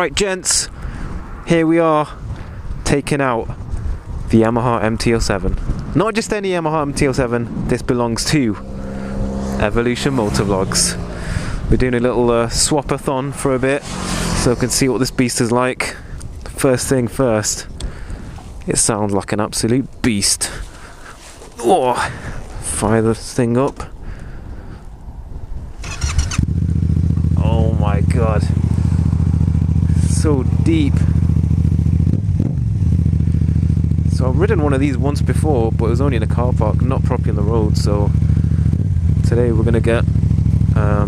Right, gents, here we are taking out the Yamaha MT-07. Not just any Yamaha MT-07, this belongs to Evolution Motovlogs. We're doing a little swap-a-thon for a bit so we can see what this beast is like. First thing first, it sounds like an absolute beast. Oh, fire the thing up. Oh my god, so deep. So I've ridden one of these once before, but it was only in a car park, not properly on the road. So today we're gonna get a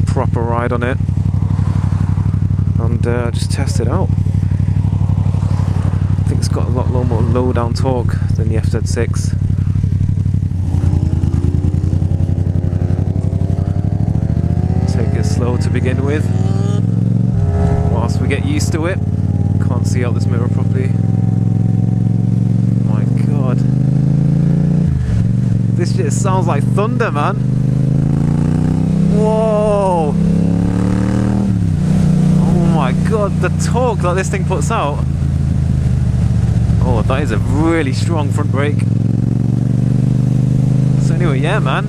proper ride on it and just test it out. I think it's got a lot more low down torque than the FZ6. Take it slow to begin with, whilst we get used to it. Can't see out this mirror properly. My god, this shit sounds like thunder, man. Whoa! Oh my god, the torque that this thing puts out. Oh, that is a really strong front brake. So anyway, yeah man,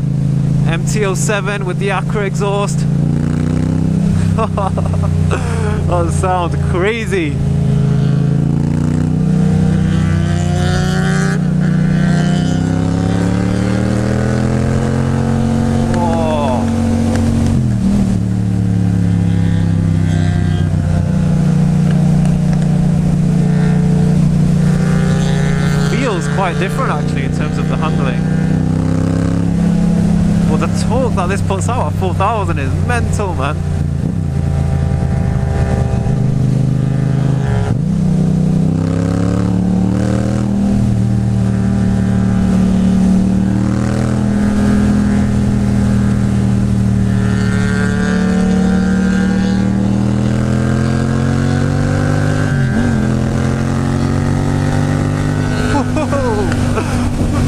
MT-07 with the Acura exhaust. That sounds crazy. Quite different actually in terms of the handling. Well, the torque that this puts out at 4,000 is mental, man.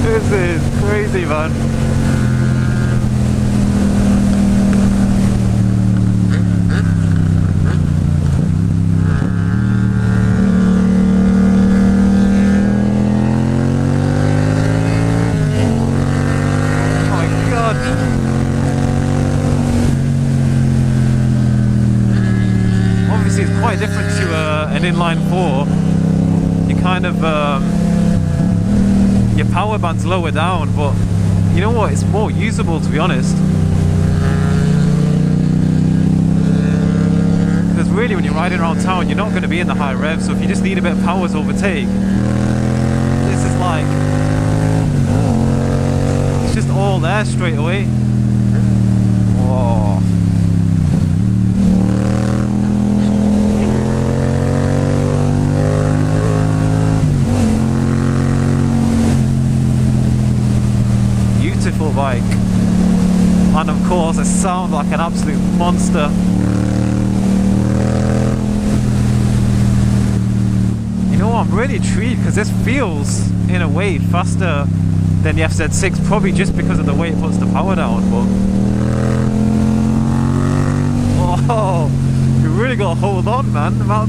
This is crazy, man. Oh my god. Obviously it's quite different to an inline 4. You kind of your power band's lower down, but you know what, it's more usable, to be honest. Because really when you're riding around town, you're not going to be in the high rev, so if you just need a bit of power to overtake, this is like, it's just all there straight away. Whoa. Beautiful bike, and of course it sounds like an absolute monster. You know what, I'm really intrigued because this feels in a way faster than the FZ6, probably just because of the way it puts the power down. But oh, you really got to hold on, man. About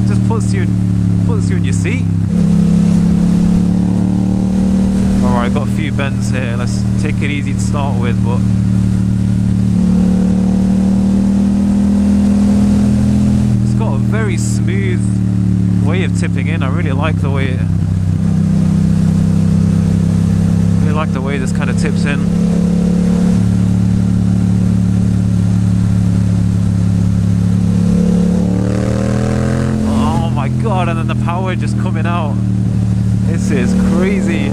just puts you in your seat. Alright, got a few bends here, let's take it easy to start with, but it's got a very smooth way of tipping in. I really like the way this kind of tips in. Oh my god, and then the power just coming out. This is crazy.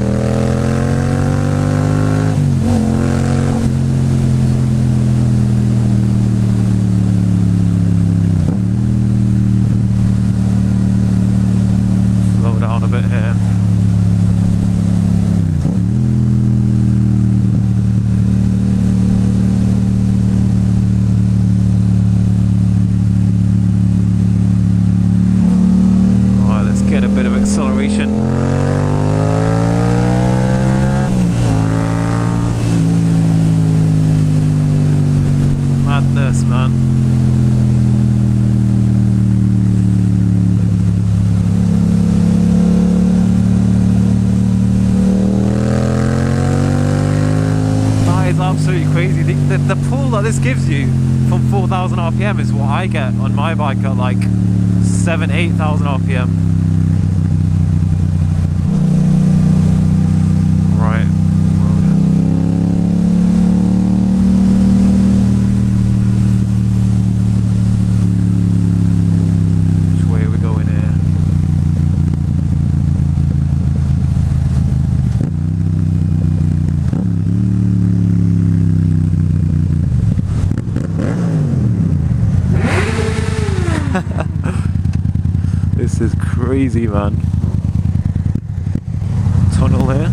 Slow down a bit here. Alright, let's get a bit of acceleration. Madness, man. is absolutely crazy. The pull that this gives you from 4,000 RPM is what I get on my bike at like 8,000 RPM. Right. Which way are we going here? This is crazy, man. Tunnel here.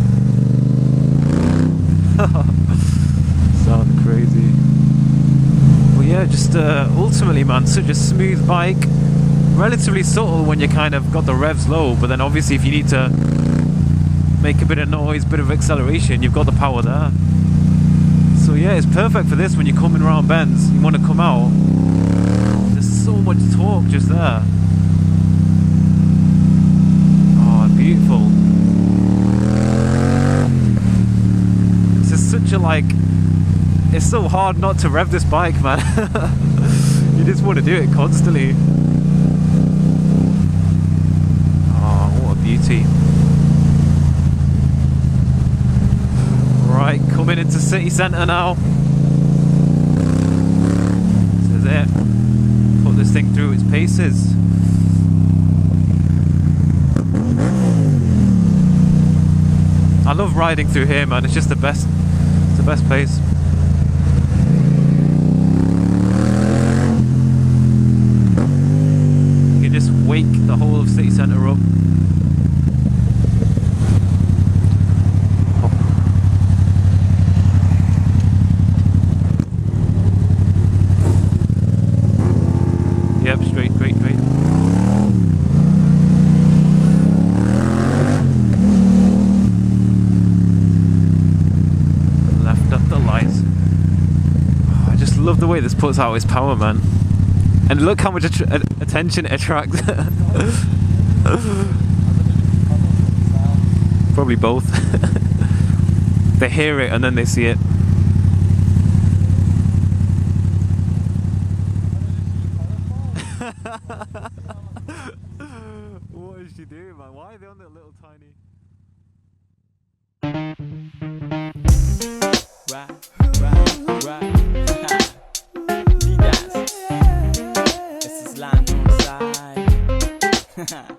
Sound crazy. Well, yeah, just ultimately, man, such a smooth bike. Relatively subtle when you kind of got the revs low, but then obviously if you need to make a bit of noise, bit of acceleration, you've got the power there. So yeah, it's perfect for this when you're coming around bends. You want to come out. There's so much torque just there. Beautiful. This is such a like, it's so hard not to rev this bike, man. You just want to do it constantly. Oh, what a beauty. Right, coming into city centre now. This is it. Put this thing through its paces. I love riding through here, man. It's just the best. It's the best place. You can just wake the whole of city centre up. Yep, straight. Love the way this puts out its power, man, and look how much attention it attracts. Probably both. They hear it and then they see it. What is she doing, man? Why are they on that little tiny? Right. This is Land on Side.